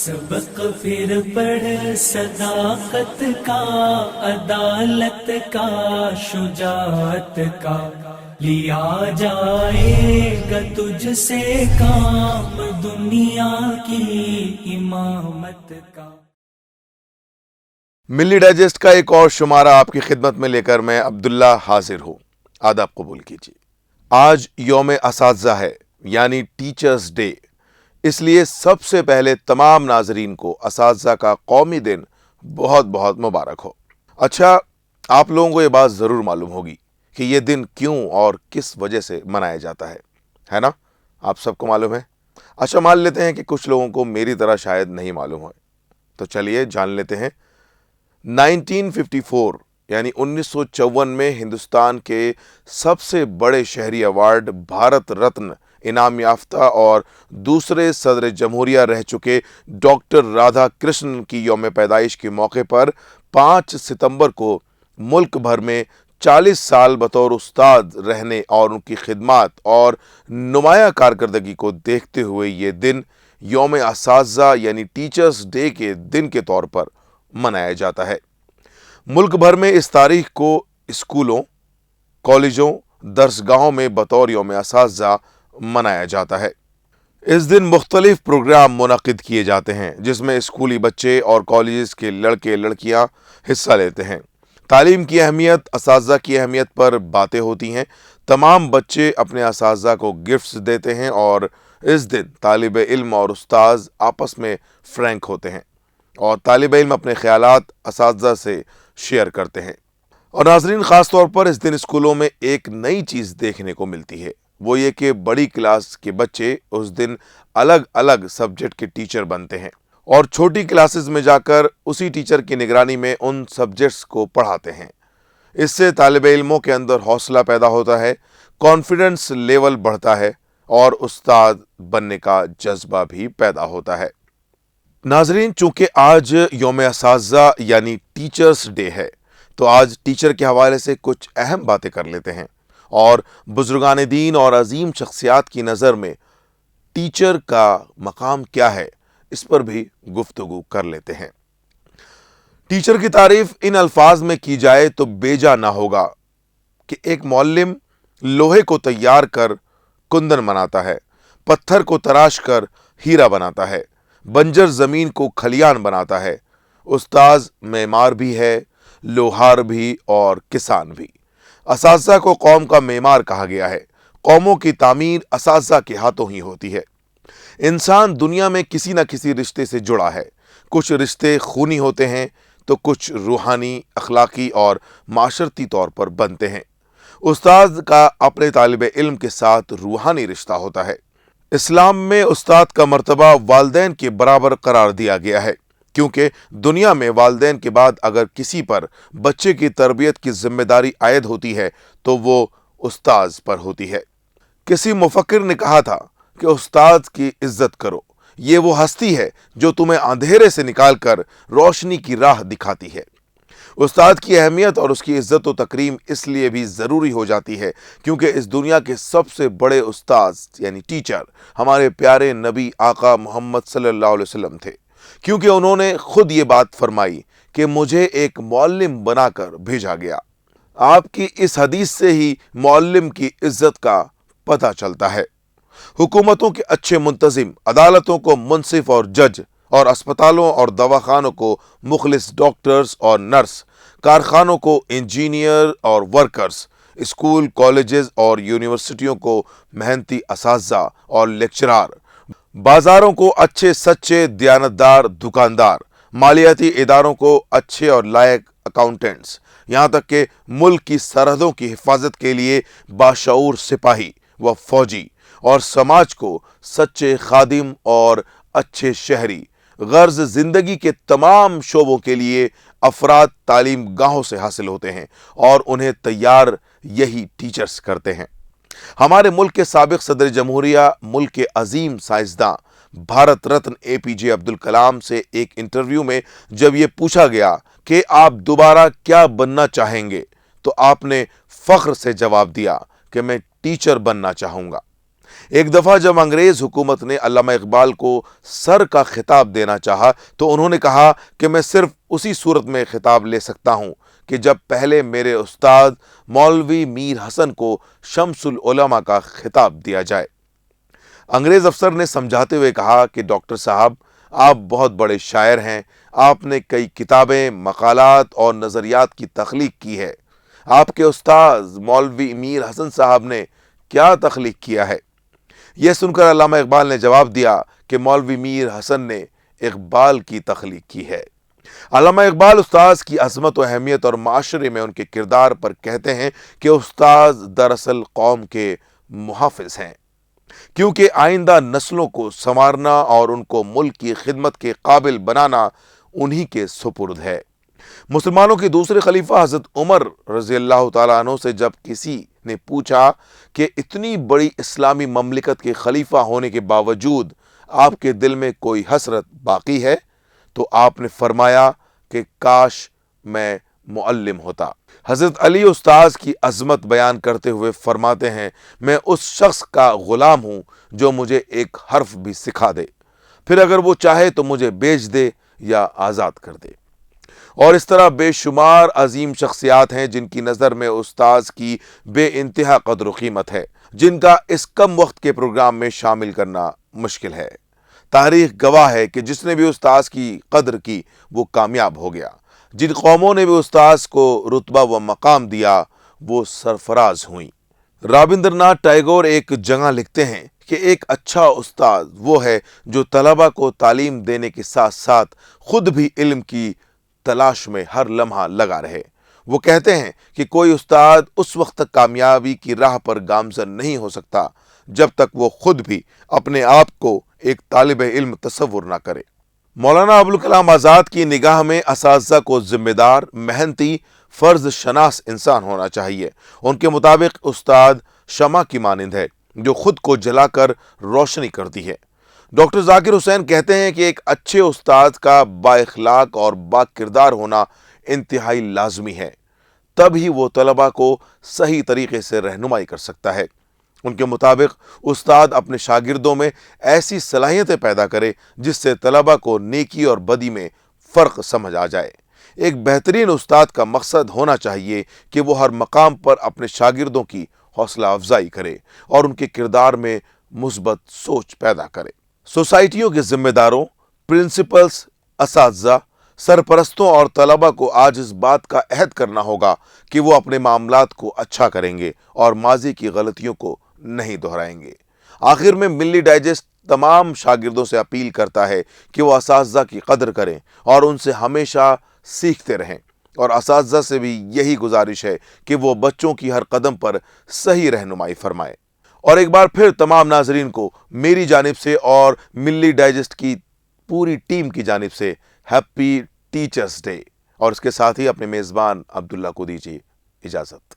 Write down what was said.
سبق پھر پڑھ صداقت کا، عدالت کا، شجاعت کا، لیا جائے گا تجھ سے کام دنیا کی امامت کا۔ ملی ڈائجسٹ کا ایک اور شمارہ آپ کی خدمت میں لے کر میں عبداللہ حاضر ہوں۔ آداب قبول کیجیے۔ آج یوم اساتذہ ہے، یعنی ٹیچرز ڈے، اس لیے سب سے پہلے تمام ناظرین کو اساتذہ کا قومی دن بہت بہت مبارک ہو۔ اچھا، آپ لوگوں کو یہ بات ضرور معلوم ہوگی کہ یہ دن کیوں اور کس وجہ سے منایا جاتا ہے نا؟ آپ سب کو معلوم ہے؟ اچھا، مان لیتے ہیں کہ کچھ لوگوں کو میری طرح شاید نہیں معلوم ہو، تو چلیے جان لیتے ہیں۔ 1954 یعنی 1954 میں ہندوستان کے سب سے بڑے شہری ایوارڈ بھارت رتن انعام یافتہ اور دوسرے صدر جمہوریہ رہ چکے ڈاکٹر رادھا کرشنن کی یوم پیدائش کے موقع پر 5 ستمبر کو ملک بھر میں 40 سال بطور استاد رہنے اور ان کی خدمات اور نمایاں کارکردگی کو دیکھتے ہوئے یہ دن یوم اساتذہ یعنی ٹیچرز ڈے کے دن کے طور پر منایا جاتا ہے۔ ملک بھر میں اس تاریخ کو اسکولوں، کالجوں، درسگاہوں میں بطور یوم اساتذہ منایا جاتا ہے۔ اس دن مختلف پروگرام منعقد کیے جاتے ہیں جس میں اسکولی بچے اور کالجز کے لڑکے لڑکیاں حصہ لیتے ہیں۔ تعلیم کی اہمیت، اساتذہ کی اہمیت پر باتیں ہوتی ہیں۔ تمام بچے اپنے اساتذہ کو گفٹس دیتے ہیں اور اس دن طالب علم اور استاذ آپس میں فرینک ہوتے ہیں اور طالب علم اپنے خیالات اساتذہ سے شیئر کرتے ہیں۔ اور ناظرین، خاص طور پر اس دن اسکولوں میں ایک نئی چیز دیکھنے کو ملتی ہے، وہ یہ کہ بڑی کلاس کے بچے اس دن الگ الگ سبجیکٹ کے ٹیچر بنتے ہیں اور چھوٹی کلاسز میں جا کر اسی ٹیچر کی نگرانی میں ان سبجیکٹس کو پڑھاتے ہیں۔ اس سے طالب علموں کے اندر حوصلہ پیدا ہوتا ہے، کانفیڈنس لیول بڑھتا ہے اور استاد بننے کا جذبہ بھی پیدا ہوتا ہے۔ ناظرین، چونکہ آج یوم اساتذہ یعنی ٹیچرز ڈے ہے تو آج ٹیچر کے حوالے سے کچھ اہم باتیں کر لیتے ہیں اور بزرگان دین اور عظیم شخصیات کی نظر میں ٹیچر کا مقام کیا ہے اس پر بھی گفتگو کر لیتے ہیں۔ ٹیچر کی تعریف ان الفاظ میں کی جائے تو بیجا نہ ہوگا کہ ایک معلم لوہے کو تیار کر کندن بناتا ہے، پتھر کو تراش کر ہیرا بناتا ہے، بنجر زمین کو کھلیان بناتا ہے۔ استاذ معمار بھی ہے، لوہار بھی اور کسان بھی۔ اساتذہ کو قوم کا معمار کہا گیا ہے۔ قوموں کی تعمیر اساتذہ کے ہاتھوں ہی ہوتی ہے۔ انسان دنیا میں کسی نہ کسی رشتے سے جڑا ہے۔ کچھ رشتے خونی ہوتے ہیں تو کچھ روحانی، اخلاقی اور معاشرتی طور پر بنتے ہیں۔ استاد کا اپنے طالب علم کے ساتھ روحانی رشتہ ہوتا ہے۔ اسلام میں استاد کا مرتبہ والدین کے برابر قرار دیا گیا ہے، کیونکہ دنیا میں والدین کے بعد اگر کسی پر بچے کی تربیت کی ذمہ داری عائد ہوتی ہے تو وہ استاذ پر ہوتی ہے۔ کسی مفکر نے کہا تھا کہ استاد کی عزت کرو، یہ وہ ہستی ہے جو تمہیں اندھیرے سے نکال کر روشنی کی راہ دکھاتی ہے۔ استاد کی اہمیت اور اس کی عزت و تکریم اس لیے بھی ضروری ہو جاتی ہے کیونکہ اس دنیا کے سب سے بڑے استاذ یعنی ٹیچر ہمارے پیارے نبی آقا محمد صلی اللہ علیہ وسلم تھے، کیونکہ انہوں نے خود یہ بات فرمائی کہ مجھے ایک معلم بنا کر بھیجا گیا۔ آپ کی اس حدیث سے ہی معلم کی عزت کا پتہ چلتا ہے۔ حکومتوں کے اچھے منتظم، عدالتوں کو منصف اور جج، اور اسپتالوں اور دواخانوں کو مخلص ڈاکٹرز اور نرس، کارخانوں کو انجینئر اور ورکرز، اسکول، کالجز اور یونیورسٹیوں کو محنتی اساتذہ اور لیکچرار، بازاروں کو اچھے سچے دیانتدار دکاندار، مالیاتی اداروں کو اچھے اور لائق اکاؤنٹنٹس، یہاں تک کہ ملک کی سرحدوں کی حفاظت کے لیے باشعور سپاہی و فوجی، اور سماج کو سچے خادم اور اچھے شہری، غرض زندگی کے تمام شعبوں کے لیے افراد تعلیم گاہوں سے حاصل ہوتے ہیں اور انہیں تیار یہی ٹیچرز کرتے ہیں۔ ہمارے ملک کے سابق صدر جمہوریہ، ملک کے عظیم سائنسداں بھارت رتن اے پی جے عبدالکلام سے ایک انٹرویو میں جب یہ پوچھا گیا کہ آپ دوبارہ کیا بننا چاہیں گے تو آپ نے فخر سے جواب دیا کہ میں ٹیچر بننا چاہوں گا۔ ایک دفعہ جب انگریز حکومت نے علامہ اقبال کو سر کا خطاب دینا چاہا تو انہوں نے کہا کہ میں صرف اسی صورت میں خطاب لے سکتا ہوں کہ جب پہلے میرے استاد مولوی میر حسن کو شمس العلماء کا خطاب دیا جائے۔ انگریز افسر نے سمجھاتے ہوئے کہا کہ ڈاکٹر صاحب، آپ بہت بڑے شاعر ہیں، آپ نے کئی کتابیں، مقالات اور نظریات کی تخلیق کی ہے، آپ کے استاد مولوی میر حسن صاحب نے کیا تخلیق کیا ہے؟ یہ سن کر علامہ اقبال نے جواب دیا کہ مولوی میر حسن نے اقبال کی تخلیق کی ہے۔ علامہ اقبال استاذ کی عظمت و اہمیت اور معاشرے میں ان کے کردار پر کہتے ہیں کہ استاذ دراصل قوم کے محافظ ہیں، کیونکہ آئندہ نسلوں کو سنوارنا اور ان کو ملک کی خدمت کے قابل بنانا انہی کے سپرد ہے۔ مسلمانوں کے دوسرے خلیفہ حضرت عمر رضی اللہ تعالیٰ عنہ سے جب کسی نے پوچھا کہ اتنی بڑی اسلامی مملکت کے خلیفہ ہونے کے باوجود آپ کے دل میں کوئی حسرت باقی ہے، تو آپ نے فرمایا کہ کاش میں معلم ہوتا۔ حضرت علی استاذ کی عظمت بیان کرتے ہوئے فرماتے ہیں، میں اس شخص کا غلام ہوں جو مجھے ایک حرف بھی سکھا دے، پھر اگر وہ چاہے تو مجھے بیچ دے یا آزاد کر دے۔ اور اس طرح بے شمار عظیم شخصیات ہیں جن کی نظر میں استاذ کی بے انتہا قدر و قیمت ہے، جن کا اس کم وقت کے پروگرام میں شامل کرنا مشکل ہے۔ تاریخ گواہ ہے کہ جس نے بھی استاذ کی قدر کی وہ کامیاب ہو گیا۔ جن قوموں نے بھی استاذ کو رتبہ و مقام دیا وہ سرفراز ہوئیں۔ رابندر ناتھ ٹیگور ایک جگہ لکھتے ہیں کہ ایک اچھا استاد وہ ہے جو طلبہ کو تعلیم دینے کے ساتھ ساتھ خود بھی علم کی تلاش میں ہر لمحہ لگا رہے۔ وہ کہتے ہیں کہ کوئی استاد اس وقت تک کامیابی کی راہ پر گامزن نہیں ہو سکتا جب تک وہ خود بھی اپنے آپ کو ایک طالب علم تصور نہ کرے۔ مولانا ابوالکلام آزاد کی نگاہ میں اساتذہ کو ذمہ دار، محنتی، فرض شناس انسان ہونا چاہیے۔ ان کے مطابق استاد شمع کی مانند ہے جو خود کو جلا کر روشنی کرتی ہے۔ ڈاکٹر ذاکر حسین کہتے ہیں کہ ایک اچھے استاد کا با اخلاق اور با کردار ہونا انتہائی لازمی ہے، تب ہی وہ طلبہ کو صحیح طریقے سے رہنمائی کر سکتا ہے۔ ان کے مطابق استاد اپنے شاگردوں میں ایسی صلاحیتیں پیدا کرے جس سے طلبہ کو نیکی اور بدی میں فرق سمجھ آ جائے۔ ایک بہترین استاد کا مقصد ہونا چاہیے کہ وہ ہر مقام پر اپنے شاگردوں کی حوصلہ افزائی کرے اور ان کے کردار میں مثبت سوچ پیدا کرے۔ سوسائٹیوں کے ذمہ داروں، پرنسپلز، اساتذہ، سرپرستوں اور طلبہ کو آج اس بات کا عہد کرنا ہوگا کہ وہ اپنے معاملات کو اچھا کریں گے اور ماضی کی غلطیوں کو نہیں دہرائیں گے۔ آخر میں ملی ڈائجسٹ تمام شاگردوں سے اپیل کرتا ہے کہ وہ اساتذہ کی قدر کریں اور ان سے ہمیشہ سیکھتے رہیں، اور اساتذہ سے بھی یہی گزارش ہے کہ وہ بچوں کی ہر قدم پر صحیح رہنمائی فرمائیں۔ اور ایک بار پھر تمام ناظرین کو میری جانب سے اور ملی ڈائجسٹ کی پوری ٹیم کی جانب سے ہیپی ٹیچرز ڈے، اور اس کے ساتھ ہی اپنے میزبان عبداللہ کو دیجیے اجازت۔